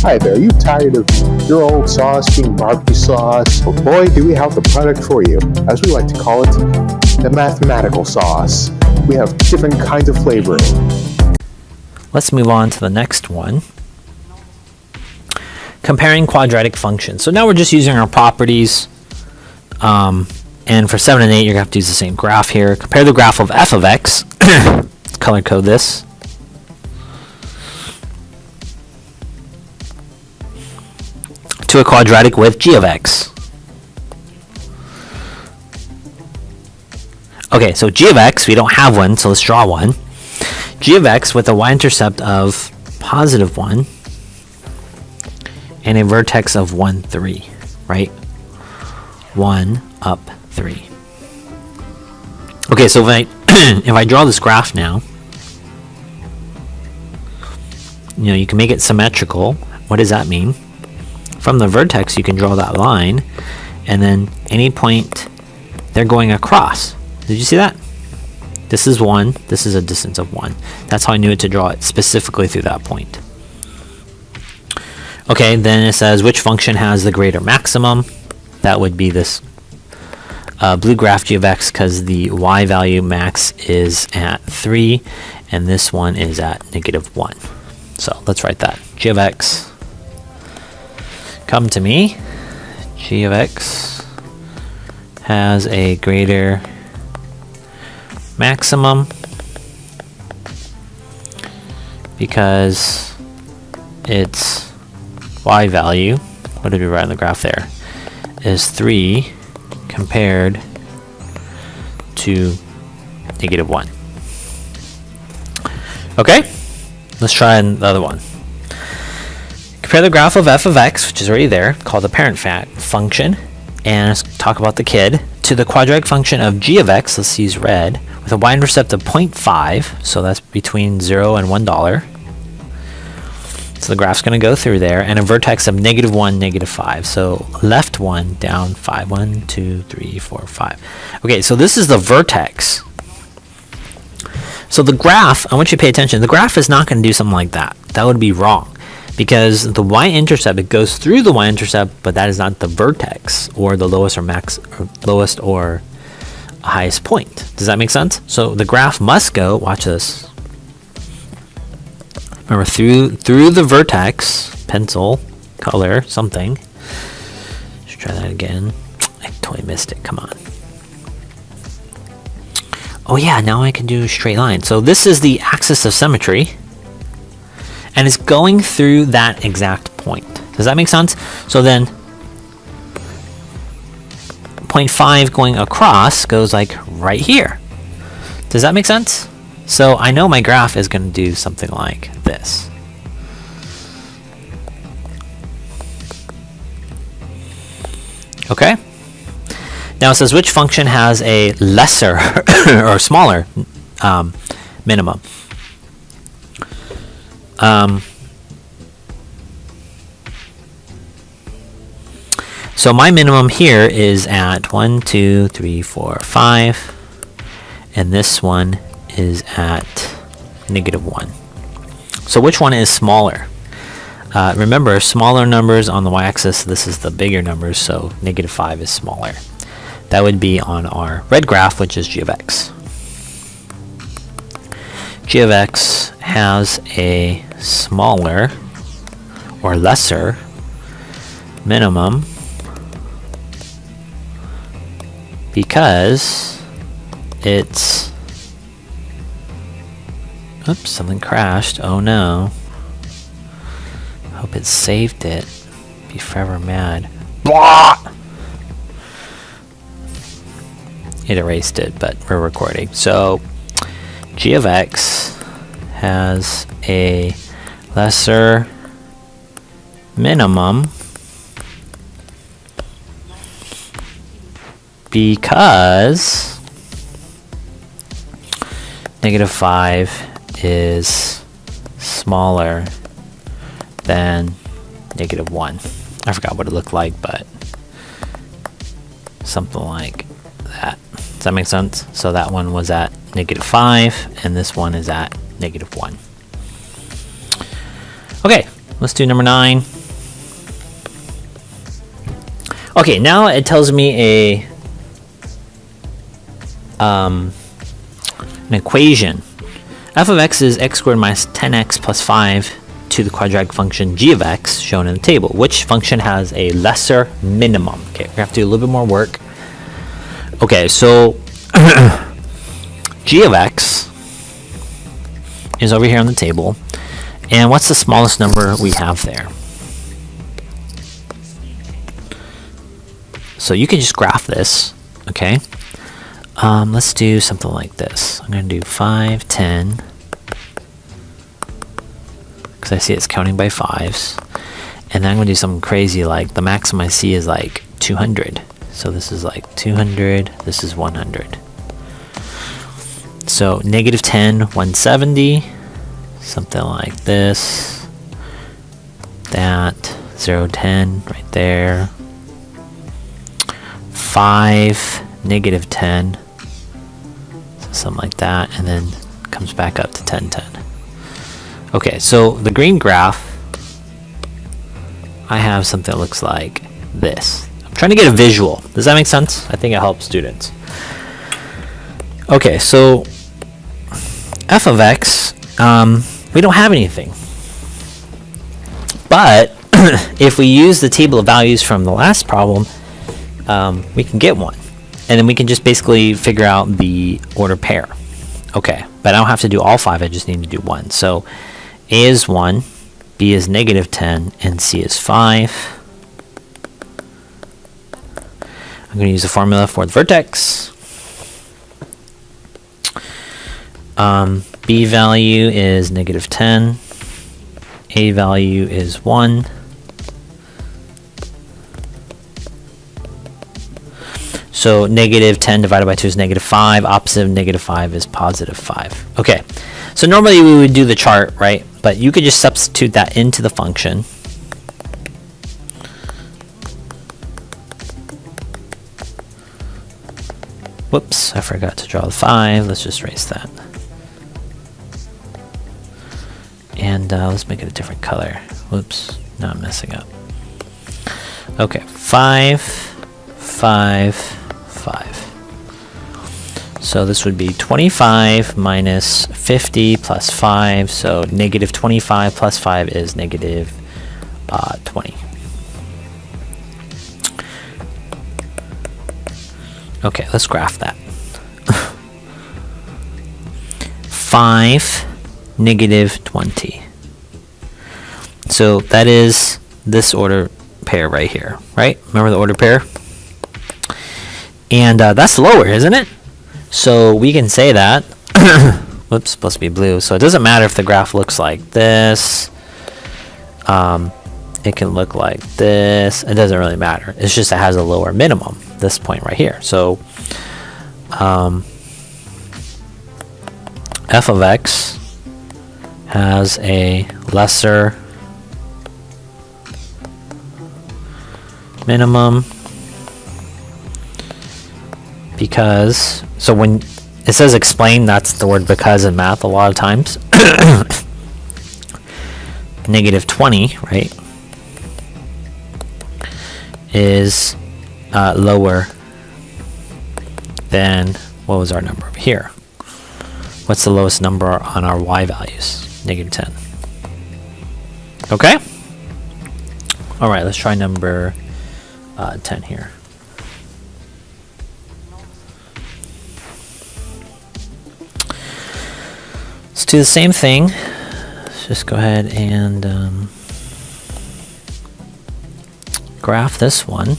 Hi there, are you tired of your old sauce being barbecue sauce? Well, boy, do we have the product for you. As we like to call it, the mathematical sauce. We have different kinds of flavoring. Let's move on to the next one. Comparing quadratic functions. So now we're just using our properties. And for 7 and 8, you're going to have to use the same graph here. Compare the graph of f of x. Let's color code this. To a quadratic with g of x. Okay, so g of x, we don't have one, so let's draw one. G of x with a y-intercept of positive 1 and a vertex of 1, 3, right? 1, up, 3. Okay, so if I draw this graph now, you can make it symmetrical. What does that mean? From the vertex, you can draw that line, and then any point they're going across. Did you see that? This is 1. This is a distance of 1. That's how I knew it to draw it specifically through that point. Okay, then it says which function has the greater maximum. That would be this blue graph g of x, because the y value max is at 3, and this one is at -1. So let's write that. G of x. Come to me. G of x has a greater maximum because its y value, what did we write on the graph there, is 3 compared to -1. Okay, let's try the other one. Compare the graph of f of x, which is already there, called the parent function, and let's talk about the kid, to the quadratic function of g of x, let's use red, with a y-intercept of 0.5, so that's between 0 and $1. So the graph's going to go through there, and a vertex of -1, -5. So left 1, down 5. 1, 2, 3, 4, 5. Okay, so this is the vertex. So the graph, I want you to pay attention, the graph is not going to do something like that. That would be wrong. Because the y-intercept, it goes through the y-intercept, but that is not the vertex, or the lowest or highest point. Does that make sense? So the graph must go, watch this. Remember, through the vertex, pencil, color, something. Let's try that again. I totally missed it. Come on. Oh yeah, now I can do a straight line. So this is the axis of symmetry, and it's going through that exact point. Does that make sense? So then 0.5 going across goes like right here. Does that make sense? So I know my graph is going to do something like this. Okay? Now it says which function has a lesser or smaller minimum. So my minimum here is at 1, 2, 3, 4, 5, and this one is at -1. So which one is smaller? Remember, smaller numbers on the y-axis, this is the bigger numbers, so -5 is smaller. That would be on our red graph, which is g of x. G of x has a smaller or lesser minimum because it's, oops, something crashed. Oh no. Hope it saved it. Be forever mad. Blah! It erased it, but we're recording. So g of x has a lesser minimum because -5 is smaller than -1. I forgot what it looked like, but something like that. Does that make sense? So that one was at -5, and this one is at -1. Okay, let's do number 9. Okay, now it tells me an equation. F of x is x squared minus 10x plus 5 to the quadratic function g of x shown in the table. Which function has a lesser minimum? Okay, we have to do a little bit more work. Okay, so g of x is over here on the table. And what's the smallest number we have there? So you can just graph this, okay? Let's do something like this. I'm going to do 5, 10, because I see it's counting by 5s. And then I'm going to do something crazy, like the maximum I see is like 200. So this is like 200, this is 100. So negative 10, 170, something like this. That, 0, 10, right there. 5, negative 10, so something like that, and then comes back up to 10, 10. Okay, so the green graph, I have something that looks like this. I'm trying to get a visual. Does that make sense? I think it helps students. Okay, so f of x, we don't have anything. But if we use the table of values from the last problem, we can get one, and then we can just basically figure out the order pair. Okay, but I don't have to do all 5, I just need to do 1. So A is 1, B is negative 10, and C is 5. I'm going to use the formula for the vertex. B value is negative 10, A value is 1. So negative 10 divided by 2 is negative 5. Opposite of negative 5 is positive 5. Okay, so normally we would do the chart, right? But you could just substitute that into the function. Whoops, I forgot to draw the 5. Let's just erase that. And let's make it a different color. Whoops, now I'm messing up. Okay, 5, 5, 5. So this would be 25 minus 50 plus 5. So negative 25 plus 5 is negative 20. Okay, let's graph that. 5, negative 20. So that is this order pair right here, right? Remember the order pair? And that's lower, isn't it? So we can say that. Whoops, supposed to be blue. So it doesn't matter if the graph looks like this. It can look like this. It doesn't really matter. It's just it has a lower minimum, this point right here. So f of x has a lesser minimum because, so when it says explain, that's the word because in math a lot of times. Negative 20, right, is lower than, what was our number over here? What's the lowest number on our y values? Negative 10. Okay? Alright, let's try number 10 here. Let's do the same thing. Let's just go ahead and graph this one.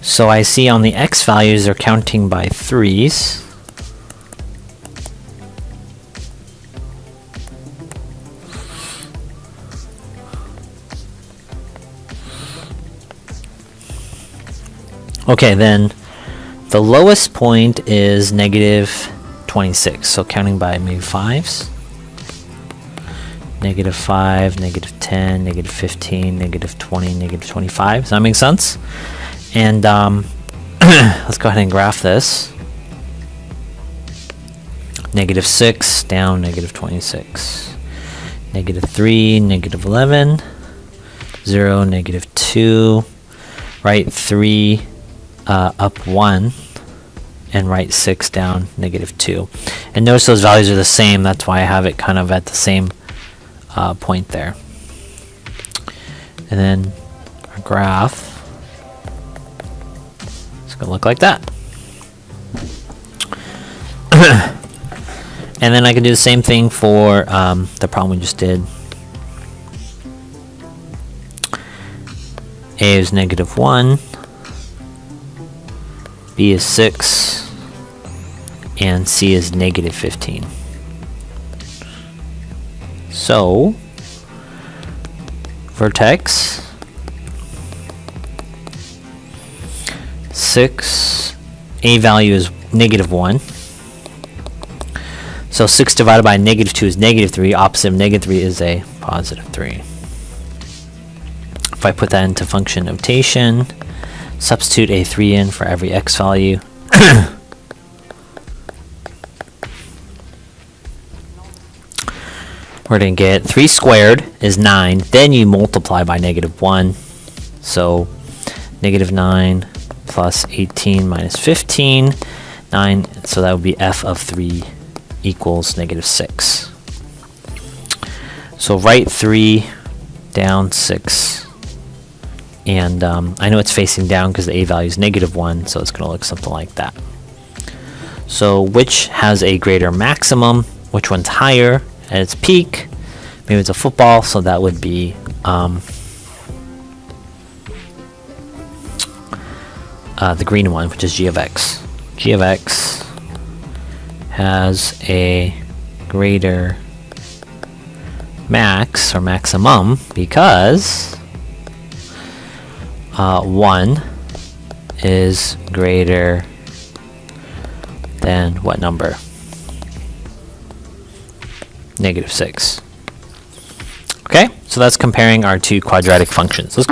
So I see on the x values they're counting by 3s. Okay, then the lowest point is negative 26, so counting by maybe 5s. Negative 5, negative 10, negative 15, negative 20, negative 25. Does that make sense? And let's go ahead and graph this. negative 6 down negative 26, negative 3, negative 11, 0, negative 2, right 3 up 1, and right 6 down negative 2. And notice those values are the same, that's why I have it kind of at the same point there. And then our graph is going to look like that. And then I can do the same thing for the problem we just did. A is negative 1, B is 6, and C is negative 15. So, vertex 6, A value is negative 1. So 6 divided by negative 2 is negative 3. Opposite of negative 3 is a positive 3. If I put that into function notation, substitute a 3 in for every x value. We're going to get 3 squared is 9. Then you multiply by negative 1. So negative 9 plus 18 minus 15. 9. So that would be f of 3 equals negative 6. So write 3 down 6. And I know it's facing down because the a value is negative 1. So it's going to look something like that. So which has a greater maximum? Which one's higher at its peak? Maybe it's a football, so that would be the green one, which is g of x. G of x has a greater max or maximum because 1 is greater than what number? Negative 6. Okay, so that's comparing our two quadratic functions. Let's